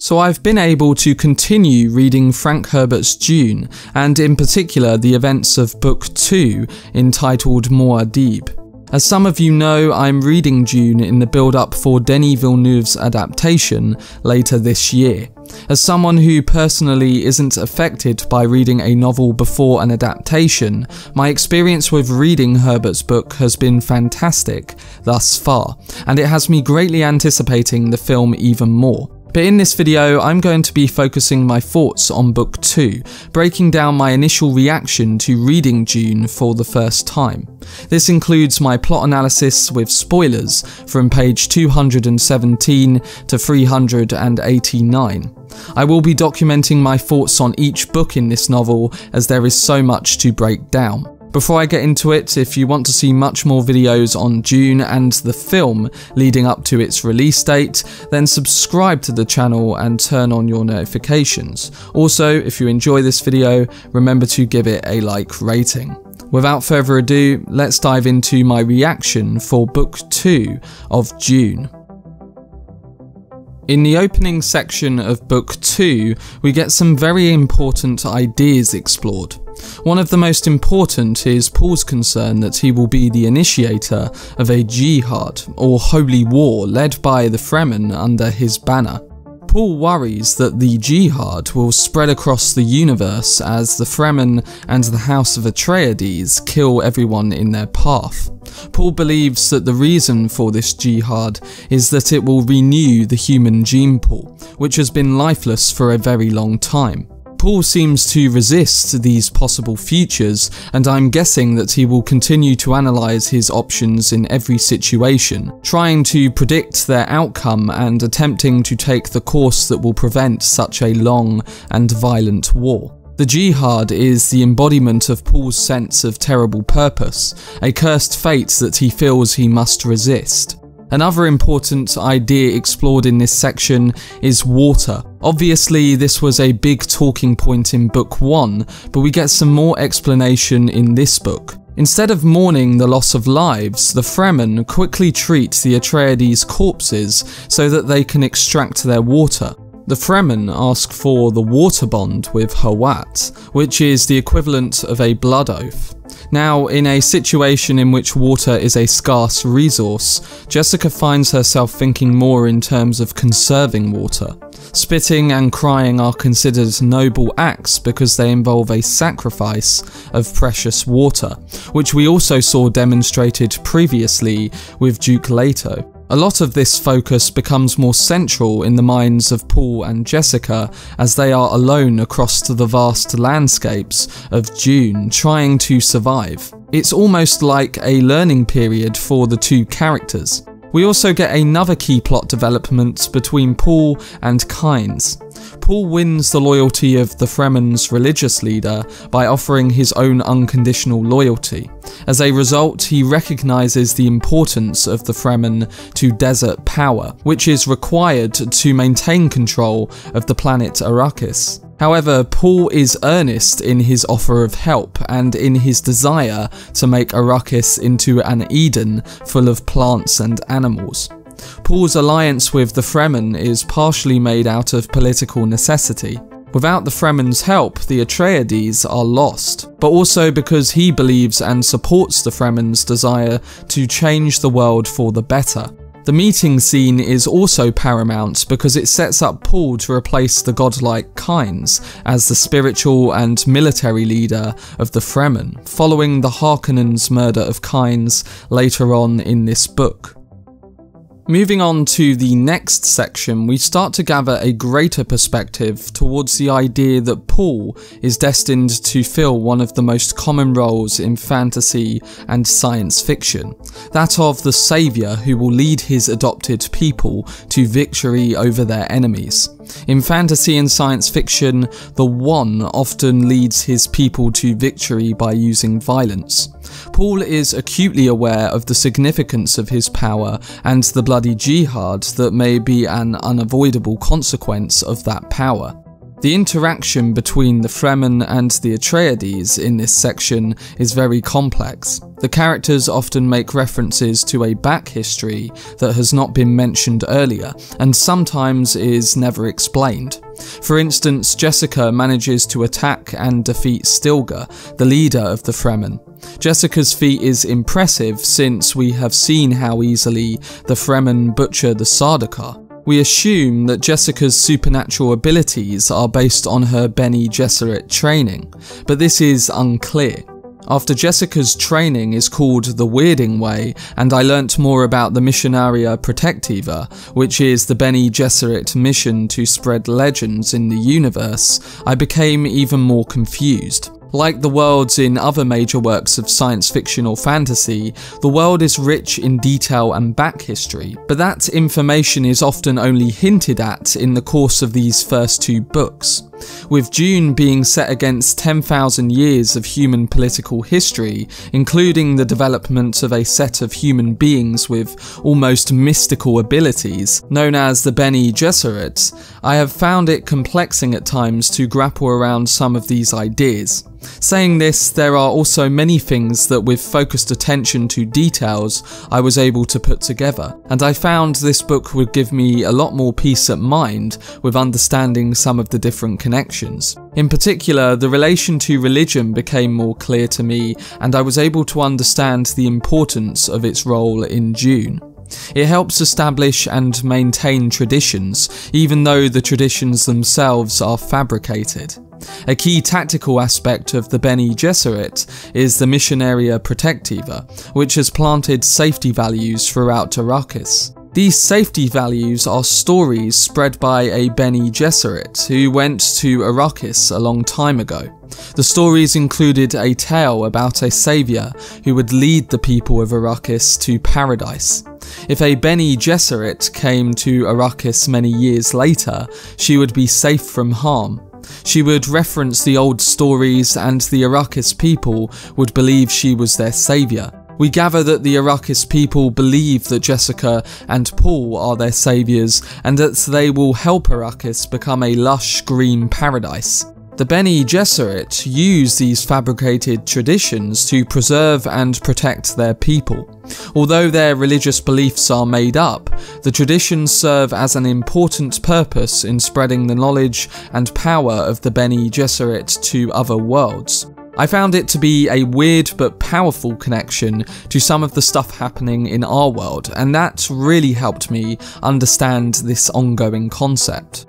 So I've been able to continue reading Frank Herbert's Dune, and in particular the events of Book 2, entitled Muad'Dib. As some of you know, I'm reading Dune in the build-up for Denis Villeneuve's adaptation later this year. As someone who personally isn't affected by reading a novel before an adaptation, my experience with reading Herbert's book has been fantastic thus far, and it has me greatly anticipating the film even more. But in this video, I'm going to be focusing my thoughts on Book 2, breaking down my initial reaction to reading Dune for the first time. This includes my plot analysis with spoilers from page 217 to 389. I will be documenting my thoughts on each book in this novel, as there is so much to break down. Before I get into it, if you want to see much more videos on Dune and the film leading up to its release date, then subscribe to the channel and turn on your notifications. Also, if you enjoy this video, remember to give it a like rating. Without further ado, let's dive into my reaction for Book 2 of Dune. In the opening section of Book 2, we get some very important ideas explored. One of the most important is Paul's concern that he will be the initiator of a jihad, or holy war, led by the Fremen under his banner. Paul worries that the jihad will spread across the universe as the Fremen and the House of Atreides kill everyone in their path. Paul believes that the reason for this jihad is that it will renew the human gene pool, which has been lifeless for a very long time. Paul seems to resist these possible futures, and I'm guessing that he will continue to analyse his options in every situation, trying to predict their outcome and attempting to take the course that will prevent such a long and violent war. The jihad is the embodiment of Paul's sense of terrible purpose, a cursed fate that he feels he must resist. Another important idea explored in this section is water. Obviously, this was a big talking point in Book 1, but we get some more explanation in this book. Instead of mourning the loss of lives, the Fremen quickly treat the Atreides' corpses so that they can extract their water. The Fremen ask for the water bond with Hawat, which is the equivalent of a blood oath. Now, in a situation in which water is a scarce resource, Jessica finds herself thinking more in terms of conserving water. Spitting and crying are considered noble acts because they involve a sacrifice of precious water, which we also saw demonstrated previously with Duke Leto. A lot of this focus becomes more central in the minds of Paul and Jessica as they are alone across the vast landscapes of Dune trying to survive. It's almost like a learning period for the two characters. We also get another key plot development between Paul and Kynes. Paul wins the loyalty of the Fremen's religious leader by offering his own unconditional loyalty. As a result, he recognises the importance of the Fremen to desert power, which is required to maintain control of the planet Arrakis. However, Paul is earnest in his offer of help and in his desire to make Arrakis into an Eden full of plants and animals. Paul's alliance with the Fremen is partially made out of political necessity. Without the Fremen's help, the Atreides are lost, but also because he believes and supports the Fremen's desire to change the world for the better. The meeting scene is also paramount because it sets up Paul to replace the godlike Kynes as the spiritual and military leader of the Fremen, following the Harkonnens' murder of Kynes later on in this book. Moving on to the next section, we start to gather a greater perspective towards the idea that Paul is destined to fill one of the most common roles in fantasy and science fiction, that of the saviour who will lead his adopted people to victory over their enemies. In fantasy and science fiction, the One often leads his people to victory by using violence. Paul is acutely aware of the significance of his power and the bloody jihad that may be an unavoidable consequence of that power. The interaction between the Fremen and the Atreides in this section is very complex. The characters often make references to a back history that has not been mentioned earlier, and sometimes is never explained. For instance, Jessica manages to attack and defeat Stilgar, the leader of the Fremen. Jessica's feat is impressive since we have seen how easily the Fremen butcher the Sardaukar. We assume that Jessica's supernatural abilities are based on her Bene Gesserit training, but this is unclear. After Jessica's training is called the Weirding Way, and I learnt more about the Missionaria Protectiva, which is the Bene Gesserit mission to spread legends in the universe, I became even more confused. Like the worlds in other major works of science fiction or fantasy, the world is rich in detail and back history, but that information is often only hinted at in the course of these first 2 books. With Dune being set against 10,000 years of human political history, including the development of a set of human beings with almost mystical abilities, known as the Bene Gesserit, I have found it complexing at times to grapple around some of these ideas. Saying this, there are also many things that with focused attention to details I was able to put together, and I found this book would give me a lot more peace of mind with understanding some of the different connections. In particular, the relation to religion became more clear to me, and I was able to understand the importance of its role in Dune. It helps establish and maintain traditions, even though the traditions themselves are fabricated. A key tactical aspect of the Bene Gesserit is the Missionaria Protectiva, which has planted safety values throughout Arrakis. These safety values are stories spread by a Bene Gesserit who went to Arrakis a long time ago. The stories included a tale about a saviour who would lead the people of Arrakis to paradise. If a Bene Gesserit came to Arrakis many years later, she would be safe from harm. She would reference the old stories, and the Arrakis people would believe she was their saviour. We gather that the Arrakis people believe that Jessica and Paul are their saviours, and that they will help Arrakis become a lush green paradise. The Bene Gesserit use these fabricated traditions to preserve and protect their people. Although their religious beliefs are made up, the traditions serve as an important purpose in spreading the knowledge and power of the Bene Gesserit to other worlds. I found it to be a weird but powerful connection to some of the stuff happening in our world, and that really helped me understand this ongoing concept.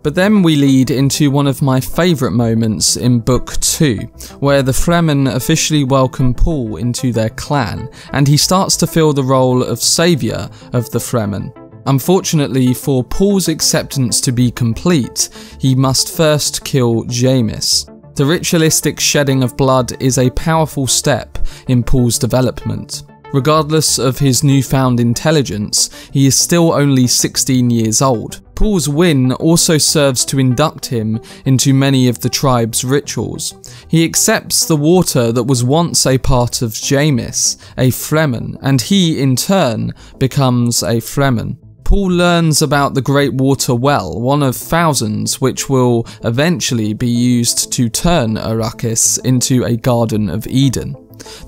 But then we lead into one of my favourite moments in Book 2, where the Fremen officially welcome Paul into their clan, and he starts to fill the role of saviour of the Fremen. Unfortunately, for Paul's acceptance to be complete, he must first kill Jamis. The ritualistic shedding of blood is a powerful step in Paul's development. Regardless of his newfound intelligence, he is still only 16 years old. Paul's win also serves to induct him into many of the tribe's rituals. He accepts the water that was once a part of Jamis, a Fremen, and he, in turn, becomes a Fremen. Paul learns about the Great Water Well, one of thousands which will eventually be used to turn Arrakis into a Garden of Eden.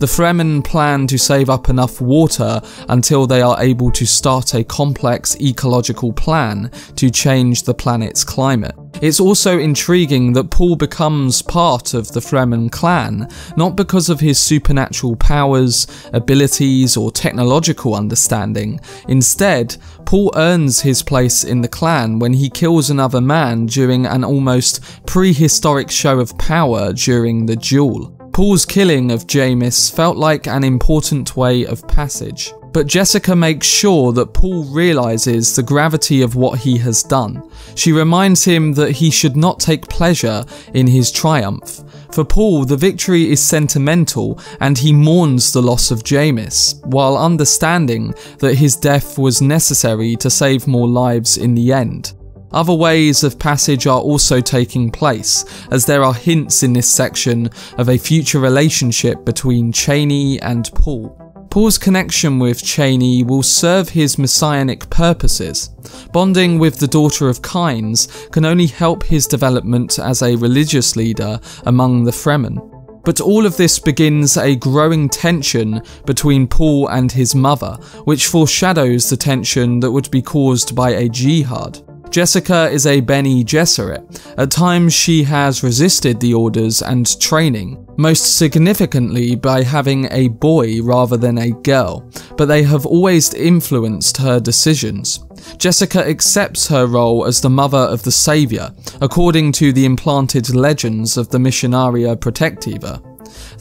The Fremen plan to save up enough water until they are able to start a complex ecological plan to change the planet's climate. It's also intriguing that Paul becomes part of the Fremen clan, not because of his supernatural powers, abilities, or technological understanding. Instead, Paul earns his place in the clan when he kills another man during an almost prehistoric show of power during the duel. Paul's killing of Jamis felt like an important way of passage, but Jessica makes sure that Paul realises the gravity of what he has done. She reminds him that he should not take pleasure in his triumph. For Paul, the victory is sentimental, and he mourns the loss of Jamis, while understanding that his death was necessary to save more lives in the end. Other ways of passage are also taking place, as there are hints in this section of a future relationship between Chani and Paul. Paul's connection with Chani will serve his messianic purposes. Bonding with the daughter of Kynes can only help his development as a religious leader among the Fremen. But all of this begins a growing tension between Paul and his mother, which foreshadows the tension that would be caused by a jihad. Jessica is a Bene Gesserit. At times she has resisted the orders and training, most significantly by having a boy rather than a girl, but they have always influenced her decisions. Jessica accepts her role as the mother of the Saviour, according to the implanted legends of the Missionaria Protectiva.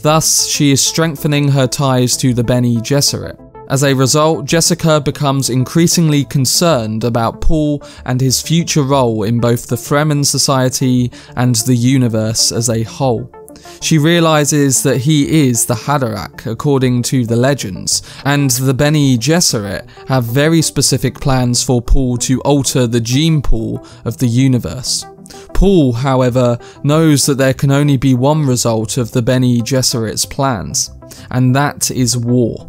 Thus, she is strengthening her ties to the Bene Gesserit. As a result, Jessica becomes increasingly concerned about Paul and his future role in both the Fremen society and the universe as a whole. She realises that he is the Haderach according to the legends, and the Bene Gesserit have very specific plans for Paul to alter the gene pool of the universe. Paul, however, knows that there can only be one result of the Bene Gesserit's plans, and that is war.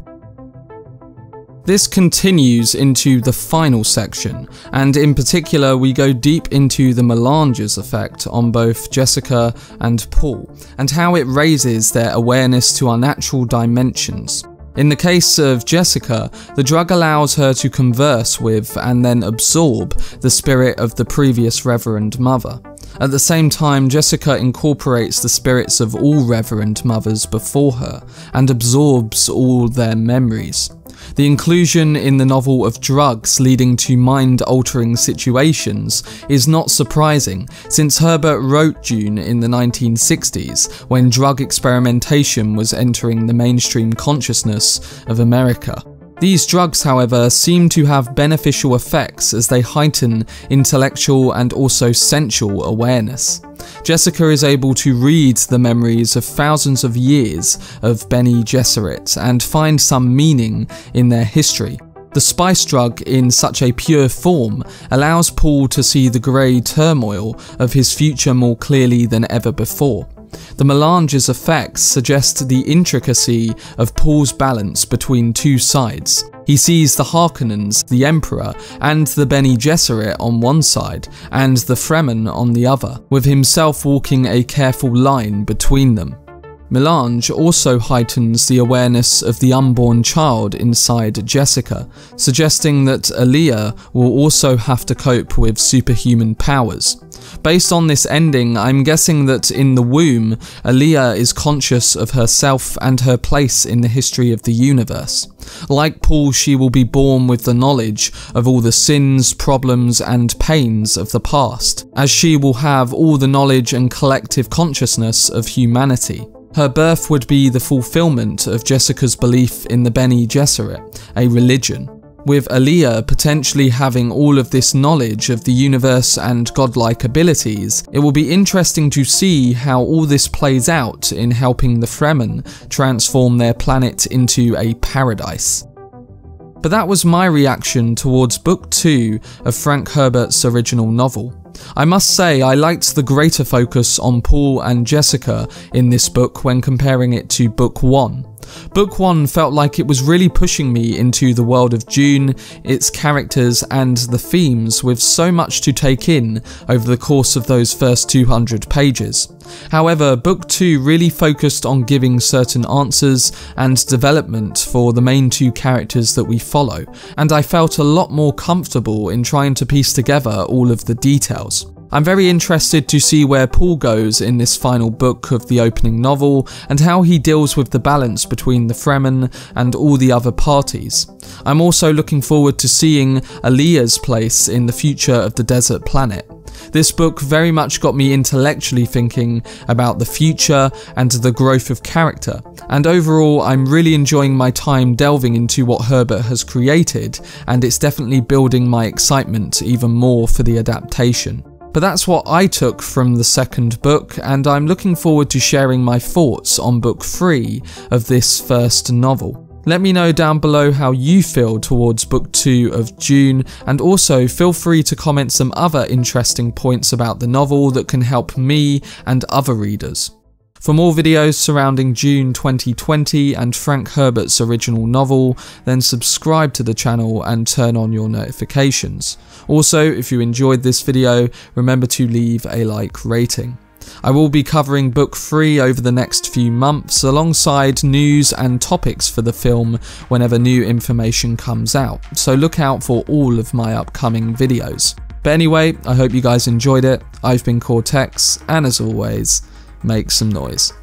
This continues into the final section, and in particular we go deep into the melange's effect on both Jessica and Paul, and how it raises their awareness to unnatural dimensions. In the case of Jessica, the drug allows her to converse with and then absorb the spirit of the previous Reverend Mother. At the same time, Jessica incorporates the spirits of all Reverend Mothers before her, and absorbs all their memories. The inclusion in the novel of drugs leading to mind-altering situations is not surprising, since Herbert wrote Dune in the 1960s, when drug experimentation was entering the mainstream consciousness of America. These drugs, however, seem to have beneficial effects as they heighten intellectual and also sensual awareness. Jessica is able to read the memories of thousands of years of Bene Gesserit and find some meaning in their history. The spice drug in such a pure form allows Paul to see the grey turmoil of his future more clearly than ever before. The melange's effects suggest the intricacy of Paul's balance between two sides. He sees the Harkonnens, the Emperor, and the Bene Gesserit on one side, and the Fremen on the other, with himself walking a careful line between them. Melange also heightens the awareness of the unborn child inside Jessica, suggesting that Aaliyah will also have to cope with superhuman powers. Based on this ending, I'm guessing that in the womb, Aaliyah is conscious of herself and her place in the history of the universe. Like Paul, she will be born with the knowledge of all the sins, problems, and pains of the past, as she will have all the knowledge and collective consciousness of humanity. Her birth would be the fulfillment of Jessica's belief in the Bene Gesserit, a religion. With Aaliyah potentially having all of this knowledge of the universe and godlike abilities, it will be interesting to see how all this plays out in helping the Fremen transform their planet into a paradise. But that was my reaction towards Book 2 of Frank Herbert's original novel. I must say I liked the greater focus on Paul and Jessica in this book when comparing it to Book 1. Book 1 felt like it was really pushing me into the world of Dune, its characters and the themes, with so much to take in over the course of those first 200 pages. However, Book 2 really focused on giving certain answers and development for the main two characters that we follow, and I felt a lot more comfortable in trying to piece together all of the details. I'm very interested to see where Paul goes in this final book of the opening novel, and how he deals with the balance between the Fremen and all the other parties. I'm also looking forward to seeing Aaliyah's place in the future of the desert planet. This book very much got me intellectually thinking about the future and the growth of character, and overall I'm really enjoying my time delving into what Herbert has created, and it's definitely building my excitement even more for the adaptation. But that's what I took from the second book, and I'm looking forward to sharing my thoughts on Book 3 of this first novel. Let me know down below how you feel towards Book 2 of Dune, and also feel free to comment some other interesting points about the novel that can help me and other readers. For more videos surrounding Dune 2020 and Frank Herbert's original novel, then subscribe to the channel and turn on your notifications. Also, if you enjoyed this video, remember to leave a like rating. I will be covering Book 3 over the next few months, alongside news and topics for the film whenever new information comes out, so look out for all of my upcoming videos. But anyway, I hope you guys enjoyed it. I've been Cortex, and as always, make some noise.